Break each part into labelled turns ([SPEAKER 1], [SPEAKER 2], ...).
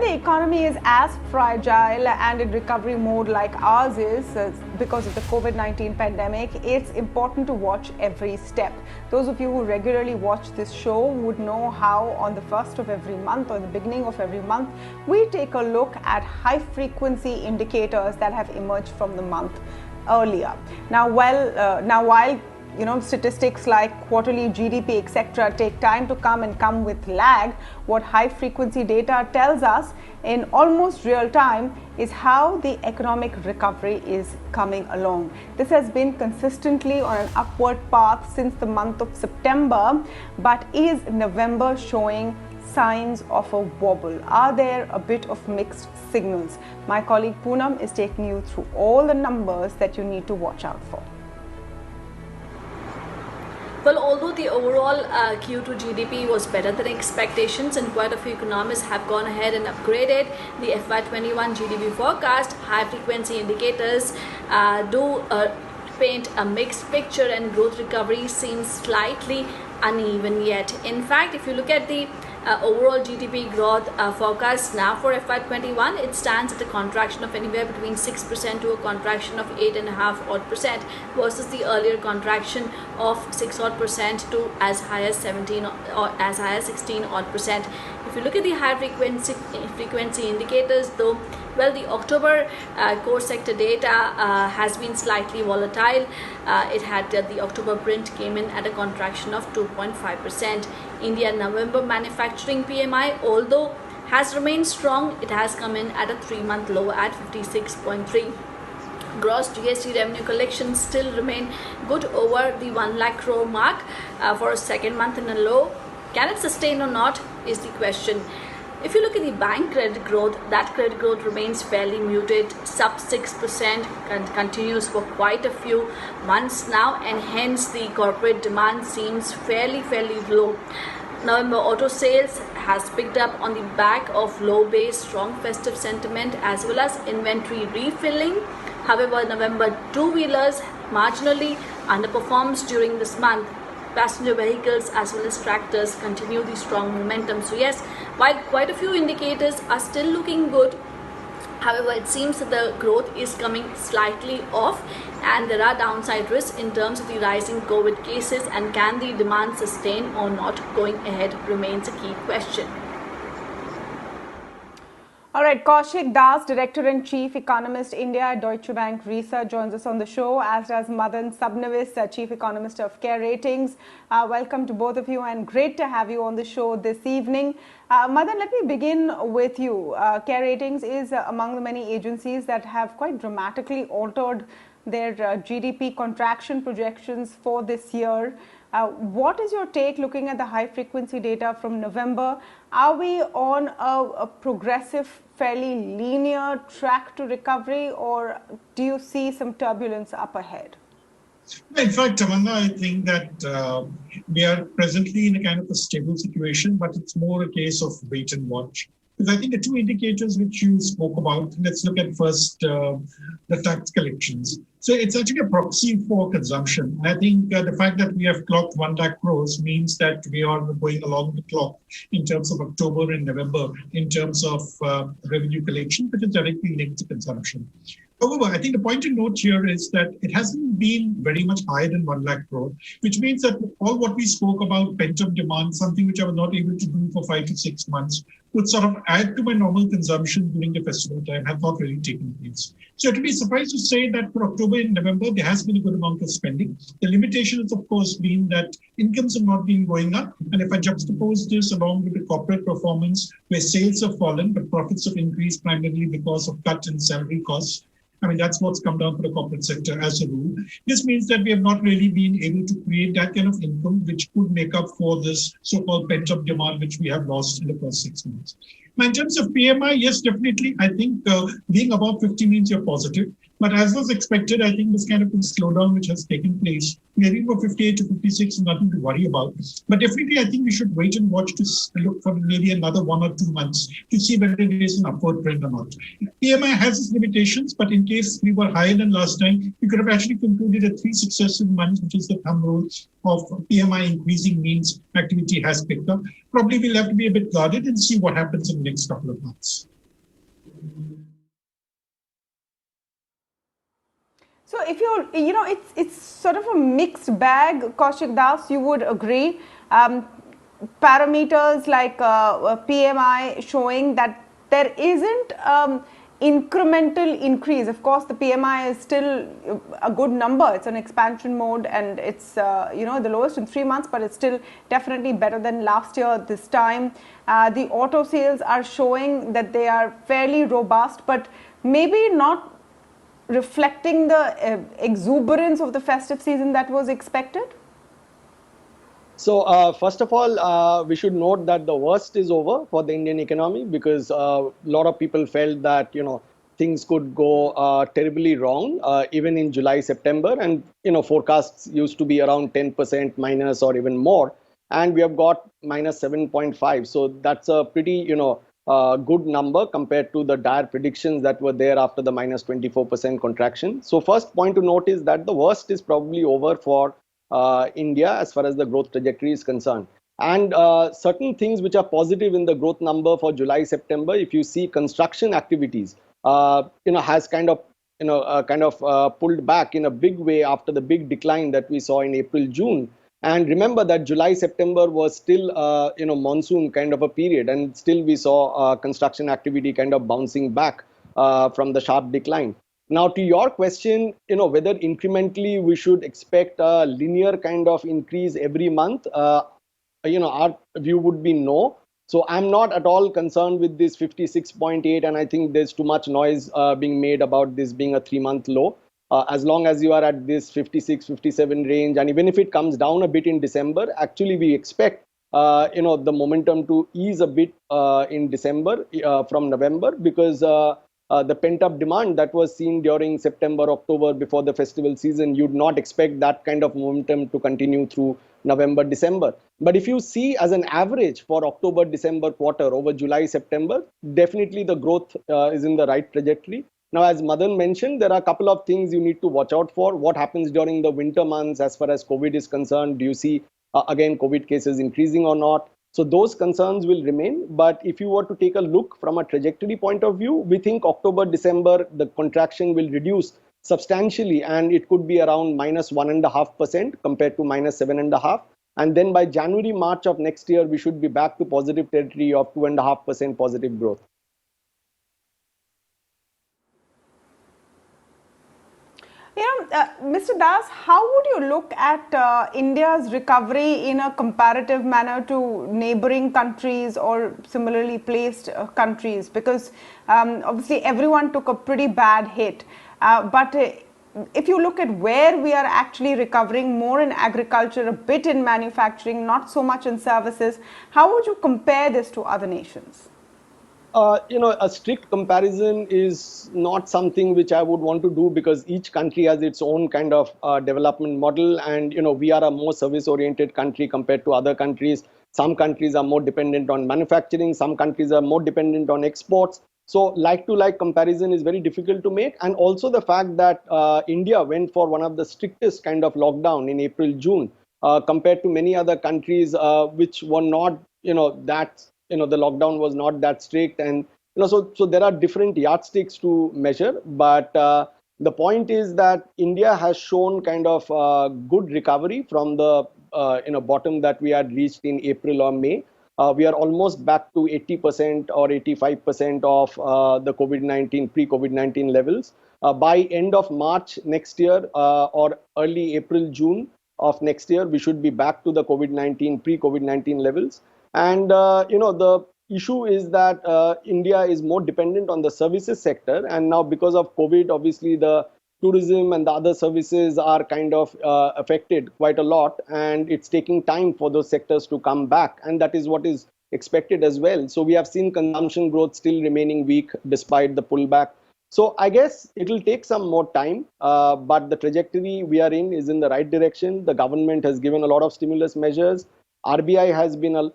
[SPEAKER 1] the economy is as fragile and in recovery mode like ours is because of the COVID-19 pandemic, it's important to watch every step. Those of you who regularly watch this show would know how on the first of every month or the beginning of every month, we take a look at high frequency indicators that have emerged from the month earlier. Now, while statistics like quarterly GDP, etc., take time to come with lag, what high frequency data tells us in almost real time is how the economic recovery is coming along. This has been consistently on an upward path since the month of September, but is November showing signs of a wobble? Are there a bit of mixed signals? My colleague Poonam is taking you through all the numbers that you need to watch out for.
[SPEAKER 2] Well, although the overall Q2 GDP was better than expectations and quite a few economists have gone ahead and upgraded the FY21 GDP forecast, high-frequency indicators do paint a mixed picture and growth recovery seems slightly uneven yet. In fact, if you look at the overall GDP growth forecast now for FY21, it stands at a contraction of anywhere between 6% to a contraction of 8.5% versus the earlier contraction of 6% to as high as 17 or as high as 16%. If you look at the high frequency indicators, though, well, the October core sector data has been slightly volatile. It had the October print came in at a contraction of 2.5%. India November manufacturing PMI, although has remained strong, it has come in at a 3-month low at 56.3. Gross GST revenue collections still remain good over the 1 lakh crore mark for a second month in a row. Can it sustain or not is the question. If you look at the bank credit growth, that credit growth remains fairly muted, sub 6%, and continues for quite a few months now, and hence the corporate demand seems fairly low. November auto sales has picked up on the back of low base, strong festive sentiment as well as inventory refilling. However, November two-wheelers marginally underperforms during this month. Passenger vehicles as well as tractors continue the strong momentum. So yes, while quite a few indicators are still looking good, however, it seems that the growth is coming slightly off and there are downside risks in terms of the rising COVID cases, and can the demand sustain or not going ahead remains a key question.
[SPEAKER 1] All right, Kaushik Das, Director and Chief Economist, India at Deutsche Bank Research, joins us on the show, as does Madan, Sabnavis, Chief Economist of Care Ratings. Welcome to both of you and great to have you on the show this evening. Madan, let me begin with you. Care Ratings is among the many agencies that have quite dramatically altered their GDP contraction projections for this year. What is your take looking at the high frequency data from November? Are we on a progressive, fairly linear track to recovery, or do you see some turbulence up ahead?
[SPEAKER 3] In fact, Tamanna, I think that we are presently in a kind of a stable situation, but it's more a case of wait and watch. Because I think the two indicators which you spoke about, let's look at first the tax collections. So it's actually a proxy for consumption. I think the fact that we have clocked 1 lakh crores means that we are going along the clock in terms of October and November, in terms of revenue collection, which is directly linked to consumption. However, I think the point to note here is that it hasn't been very much higher than 1 lakh crore, which means that all what we spoke about pent-up demand, something which I was not able to do for 5 to 6 months, would sort of add to my normal consumption during the festival time, have not really taken place. So to be surprised to say that for October and November, there has been a good amount of spending. The limitation has, of course, been that incomes have not been going up. And if I juxtapose this along with the corporate performance, where sales have fallen, but profits have increased primarily because of cut in salary costs, I mean, that's what's come down for the corporate sector as a rule. This means that we have not really been able to create that kind of income which could make up for this so-called pent-up demand which we have lost in the first 6 months. Now, in terms of PMI, yes, definitely. I think being above 50 means you're positive. But as was expected, I think this kind of a slowdown which has taken place, maybe for 58 to 56 is nothing to worry about. But definitely, I think we should wait and watch to look for maybe another 1 or 2 months to see whether there is an upward trend or not. PMI has its limitations, but in case we were higher than last time, we could have actually concluded that 3 successive months, which is the thumb rule of PMI increasing, means activity has picked up. Probably we'll have to be a bit guarded and see what happens in the next couple of months.
[SPEAKER 1] So if it's sort of a mixed bag, Kaushik Das, you would agree. Parameters like PMI showing that there isn't incremental increase. Of course, the PMI is still a good number. It's an expansion mode, and it's the lowest in 3 months, but it's still definitely better than last year this time. The auto sales are showing that they are fairly robust, but maybe not reflecting the exuberance of the festive season that was expected?
[SPEAKER 4] So first of all, we should note that the worst is over for the Indian economy, because a lot of people felt that things could go terribly wrong even in July, September, and forecasts used to be around 10% minus or even more, and we have got minus 7.5. So that's a pretty good number compared to the dire predictions that were there after the minus 24% contraction. So first point to note is that the worst is probably over for India as far as the growth trajectory is concerned. And certain things which are positive in the growth number for July, September, if you see construction activities, has kind of pulled back in a big way after the big decline that we saw in April, June. And remember that July, September was still, monsoon kind of a period, and still we saw construction activity kind of bouncing back from the sharp decline. Now, to your question, whether incrementally we should expect a linear kind of increase every month, our view would be no. So I'm not at all concerned with this 56.8, and I think there's too much noise being made about this being a 3-month low. As long as you are at this 56, 57 range, and even if it comes down a bit in December, actually we expect the momentum to ease a bit in December from November, because the pent-up demand that was seen during September, October before the festival season, you'd not expect that kind of momentum to continue through November, December. But if you see as an average for October, December quarter over July, September, definitely the growth is in the right trajectory. Now, as Madan mentioned, there are a couple of things you need to watch out for. What happens during the winter months as far as COVID is concerned? Do you see, again, COVID cases increasing or not? So those concerns will remain. But if you were to take a look from a trajectory point of view, we think October, December, the contraction will reduce substantially, and it could be around minus 1.5% compared to minus 7.5%. And then by January, March of next year, we should be back to positive territory of 2.5% positive growth.
[SPEAKER 1] Mr. Das, how would you look at India's recovery in a comparative manner to neighboring countries or similarly placed countries? Because obviously everyone took a pretty bad hit. But if you look at where we are actually recovering, more in agriculture, a bit in manufacturing, not so much in services, how would you compare this to other nations?
[SPEAKER 4] A strict comparison is not something which I would want to do, because each country has its own kind of development model, and we are a more service-oriented country compared to other countries. Some countries are more dependent on manufacturing, some countries are more dependent on exports. So like-to-like comparison is very difficult to make, and also the fact that India went for one of the strictest kind of lockdown in April, June, compared to many other countries which were not, that the lockdown was not that strict, and so there are different yardsticks to measure. But the point is that India has shown kind of good recovery from the bottom that we had reached in April or May. We are almost back to 80% or 85% of the COVID-19 pre-COVID-19 levels. By end of March next year or early April, June of next year, we should be back to the COVID-19 pre-COVID-19 levels. And the issue is that India is more dependent on the services sector, and now because of COVID, obviously the tourism and the other services are kind of affected quite a lot, and it's taking time for those sectors to come back, and that is what is expected as well. So we have seen consumption growth still remaining weak despite the pullback. So I guess it will take some more time, but the trajectory we are in is in the right direction. The government has given a lot of stimulus measures. RBI has been done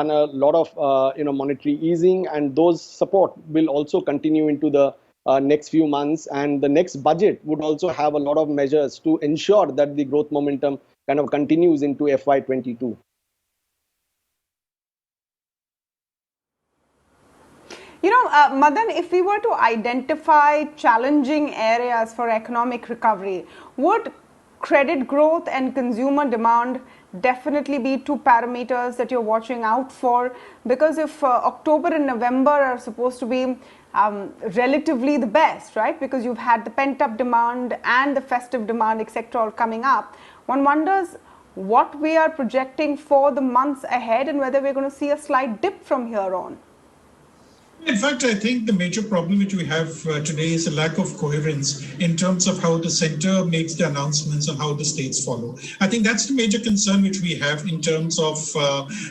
[SPEAKER 4] a lot of monetary easing, and those support will also continue into the next few months, and the next budget would also have a lot of measures to ensure that the growth momentum kind of continues into FY22.
[SPEAKER 1] Madan, if we were to identify challenging areas for economic recovery, would credit growth and consumer demand definitely be two parameters that you're watching out for? Because if October and November are supposed to be relatively the best, right? Because you've had the pent-up demand and the festive demand, etc., all coming up. One wonders what we are projecting for the months ahead and whether we're going to see a slight dip from here on.
[SPEAKER 3] In fact, I think the major problem which we have today is a lack of coherence in terms of how the center makes the announcements and how the states follow. I think that's the major concern which we have in terms of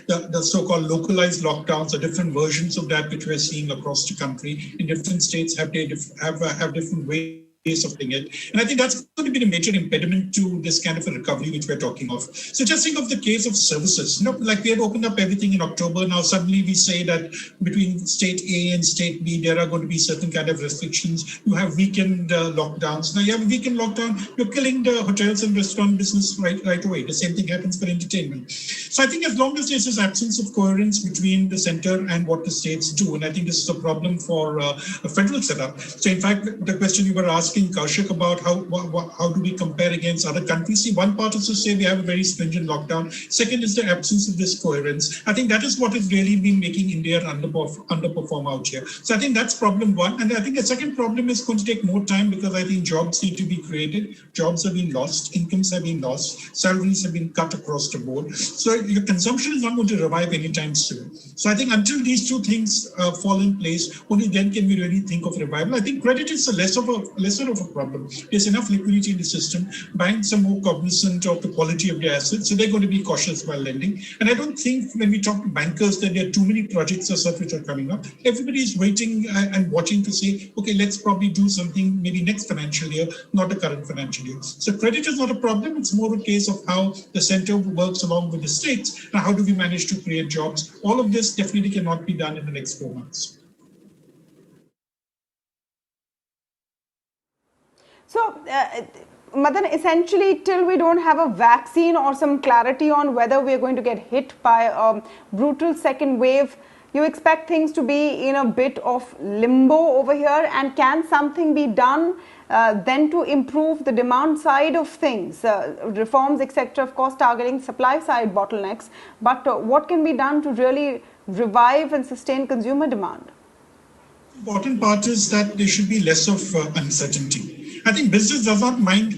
[SPEAKER 3] the so-called localized lockdowns or different versions of that which we're seeing across the country. In different states have different ways of doing it. And I think that's going to be the major impediment to this kind of a recovery which we're talking of. So just think of the case of services. Like we had opened up everything in October. Now suddenly we say that between state A and state B, there are going to be certain kind of restrictions. You have weekend lockdowns. Now you have a weekend lockdown, you're killing the hotels and restaurant business right away. The same thing happens for entertainment. So I think as long as there's this absence of coherence between the center and what the states do, and I think this is a problem for a federal setup. So in fact, the question you were asking Kaushik about how do we compare against other countries. See, one part is to say we have a very stringent lockdown. Second is the absence of this coherence. I think that is what has really been making India underperform out here. So I think that's problem one. And I think the second problem is going to take more time because I think jobs need to be created. Jobs have been lost. Incomes have been lost. Salaries have been cut across the board. So your consumption is not going to revive anytime soon. So I think until these two things fall in place, only then can we really think of revival. I think credit is lesser of a problem. There's enough liquidity in the system. Banks are more cognizant of the quality of their assets, so they're going to be cautious while lending. And I don't think when we talk to bankers that there are too many projects or such which are coming up. Everybody is waiting and watching to say, okay, let's probably do something maybe next financial year, not the current financial year. So credit is not a problem. It's more a case of how the center works along with the states. Now, how do we manage to create jobs? All of this definitely cannot be done in the next 4 months.
[SPEAKER 1] So, Madan, essentially, till we don't have a vaccine or some clarity on whether we're going to get hit by a brutal second wave, you expect things to be in a bit of limbo over here? And can something be done then to improve the demand side of things? Reforms, etc., of course, targeting supply side bottlenecks. But what can be done to really revive and sustain consumer demand?
[SPEAKER 3] The important part is that there should be less of uncertainty. I think business does not mind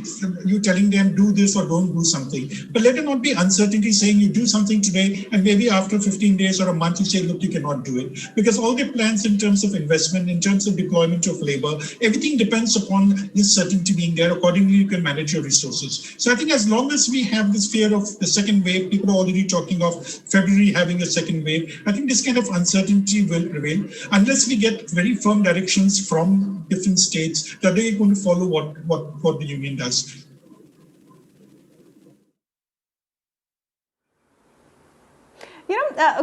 [SPEAKER 3] you telling them do this or don't do something, but let there not be uncertainty saying you do something today and maybe after 15 days or a month you say, look, you cannot do it. Because all their plans in terms of investment, in terms of deployment of labor, everything depends upon this certainty being there. Accordingly, you can manage your resources. So I think as long as we have this fear of the second wave, people are already talking of February having a second wave. I think this kind of uncertainty will prevail unless we get very firm directions from different states that they're going to follow what the union does.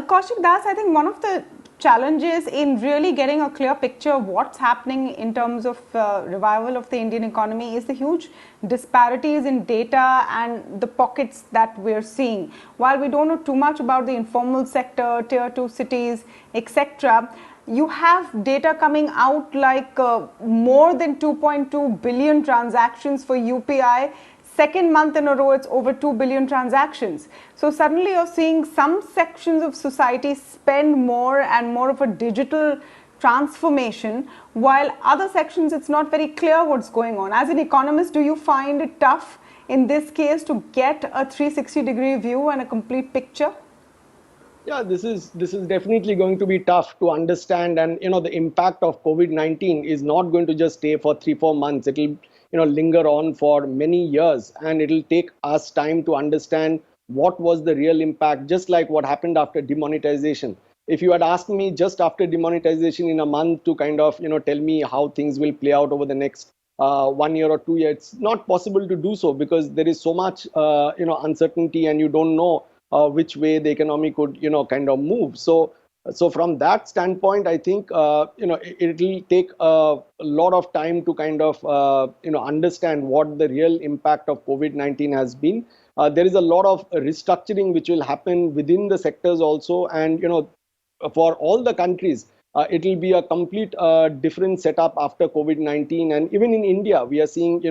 [SPEAKER 1] Kaushik Das, I think one of the challenges in really getting a clear picture of what's happening in terms of revival of the Indian economy is the huge disparities in data and the pockets that we're seeing. While we don't know too much about the informal sector, tier 2 cities, etc., you have data coming out like more than 2.2 billion transactions for UPI. Second month in a row, it's over 2 billion transactions. So suddenly you're seeing some sections of society spend more and more of a digital transformation, while other sections, it's not very clear what's going on. As an economist, do you find it tough in this case to get a 360-degree view and a complete picture?
[SPEAKER 4] Yeah, this is definitely going to be tough to understand, and the impact of COVID-19 is not going to just stay for 3-4 months. It'll linger on for many years, and it'll take us time to understand what was the real impact. Just like what happened after demonetization. If you had asked me just after demonetization in a month to kind of tell me how things will play out over the next 1 year or 2 years, it's not possible to do so because there is so much uncertainty, and you don't know which way the economy could kind of move. So from that standpoint, I think it will take a lot of time to kind of understand what the real impact of COVID-19 has been. There is a lot of restructuring which will happen within the sectors also, and for all the countries, it will be a complete different setup after COVID-19. And even in India, we are seeing,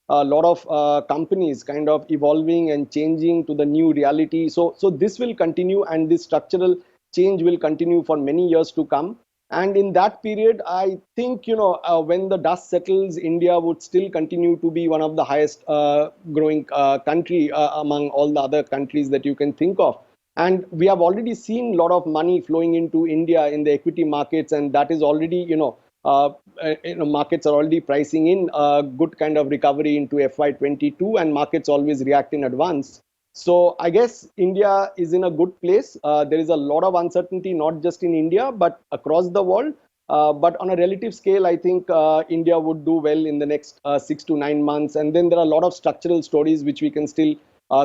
[SPEAKER 4] a lot of companies kind of evolving and changing to the new reality. So this will continue, and this structural change will continue for many years to come. And in that period, I think, when the dust settles, India would still continue to be one of the highest growing country among all the other countries that you can think of. And we have already seen a lot of money flowing into India in the equity markets, and that is already, markets are already pricing in a good kind of recovery into FY22, and markets always react in advance. So I guess India is in a good place. There is a lot of uncertainty, not just in India, but across the world. But on a relative scale, I think India would do well in the next 6 to 9 months. And then there are a lot of structural stories which we can still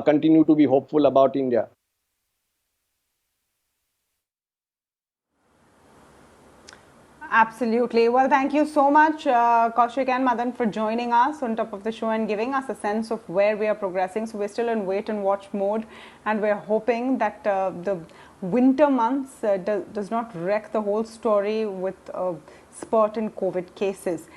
[SPEAKER 4] continue to be hopeful about India.
[SPEAKER 1] Absolutely. Well, thank you so much, Kaushik and Madan, for joining us on top of the show and giving us a sense of where we are progressing. So we're still in wait and watch mode, and we're hoping that the winter months does not wreck the whole story with a spurt in COVID cases.